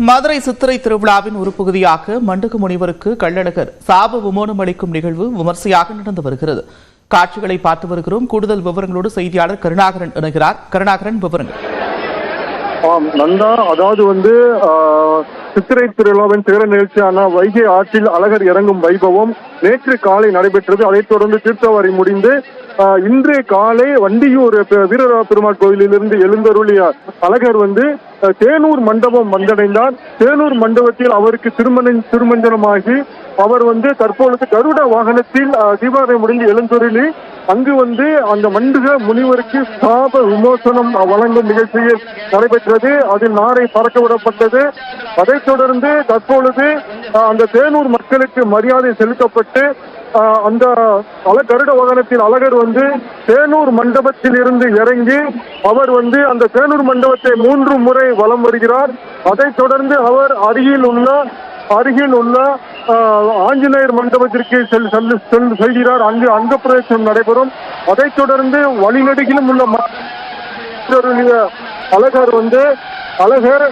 மதுரை சித்திரை திருவிழாவின் ஒரு பகுதியாக மண்டக முனிவருக்கு கள்ளழகர் சாப விமோனம் அளிக்கும் நிகழ்வு விமர்சையாக நடந்து வருகிறது. காட்சிகளை பார்த்து வருகிறோம். கூடுதல் விவரங்களோடு செய்தியாளர் கருணாகரன் இணைகிறார். கருணாகரன், விவரங்கள். நந்தா, அதாவது சித்திரை திருவிழாவின் சிகர நிகழ்ச்சியான வைகை ஆற்றில் அழகர் இறங்கும் வைபவம் நேற்று காலை நடைபெற்றது. அதைத் தொடர்ந்து தீர்த்தவாரி முடிந்து இன்றைய காலை வண்டியூர் வீரராக பெருமாள் கோயிலிலிருந்து எழுந்தருளிய அழகர் தேனூர் மண்டபம் வந்தடைந்தார். தேனூர் மண்டபத்தில் அவருக்கு திருமஞ்சனமாகி அவர் தற்பொழுது கருட வாகனத்தில் தீபாவளி முடிந்து எழுந்தருளி அங்கு அந்த மண்டக முனிவருக்கு சாப விமோசனம் வழங்கும் நிகழ்ச்சியில் நடைபெற்றது. அதில் நாரை பறக்க விடப்பட்டது. அதைத் தொடர்ந்து தற்பொழுது அந்த தேனூர் மக்களுக்கு மரியாதை செலுத்தப்பட்டு அந்த கருட வாகனத்தில் அழகர் தேனூர் மண்டபத்தில் இருந்து இறங்கி அவர் அந்த தேனூர் மண்டபத்தை 3 முறை வலம் வருகிறார். அதைத் தொடர்ந்து அவர் அருகில் உள்ள ஆஞ்சநேயர் மண்டபத்திற்கு செல்கிறார். அங்கு அங்க பிரவேசம் நடைபெறும். அதைத் தொடர்ந்து வழிநெடுகிலும் உள்ள அழகர்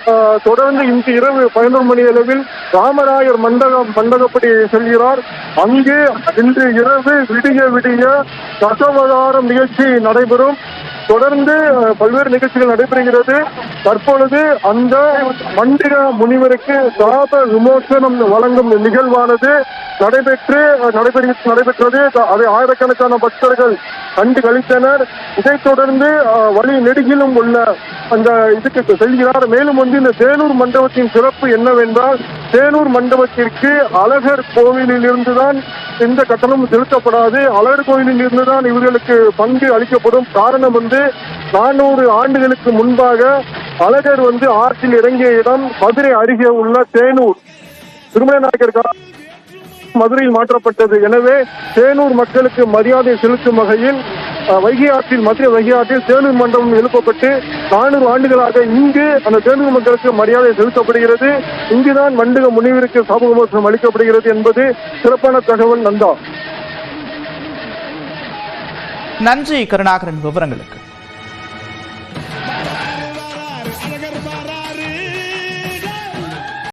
தொடர்ந்து இன்று இரவு 11 மணி அளவில் ராமராயர் மண்டகப்படி செல்கிறார். அங்கு இன்று இரவு விடிய தசவதாரம் நிகழ்ச்சி நடைபெறும். தொடர்ந்து பல்வேறு நிகழ்ச்சிகள் நடைபெறுகிறது. தற்பொழுது அந்த மண்டக முனிவருக்கு சாப விமோசனம் வழங்கும் நிகழ்வானது நடைபெற்றது. அதை ஆயிரக்கணக்கான பக்தர்கள் கண்டு கழித்தனர். இதைத் தொடர்ந்து வழி நெடுகிலும் உள்ள அந்த இதுக்கு செல்கிறார். மேலும் இந்த தேனூர் மண்டபத்தின் சிறப்பு என்னவென்றால், தேனூர் மண்டபத்திற்கு அழகர் கோவிலில் இருந்துதான் எந்த கட்டணமும் செலுத்தப்படாது. அழகர் கோவிலில் இருந்துதான் இவர்களுக்கு பங்கு அளிக்கப்படும். காரணம் 400 ஆண்டுகளுக்கு முன்பாக அழகர் ஆற்றில் இறங்கிய இடம் மதுரை அருகே உள்ள தேனூர் திருமணநாயக்கர் மதுரையில் மாற்றப்பட்டது. எனவே தேனூர் மக்களுக்கு மரியாதை செலுத்தும் வகையில் மதுரை வைகை ஆற்றில் தேனூர் மண்டபம் எழுப்பப்பட்டு 400 ஆண்டுகளாக இங்கு அந்த தேனூர் மக்களுக்கு மரியாதை செலுத்தப்படுகிறது. இங்குதான் மண்டக முனிவருக்கு சாப விமோசனம் அளிக்கப்படுகிறது என்பது சிறப்பான தகவல். நந்தா, நன்றி கருணாகரன், விவரங்களுக்கு.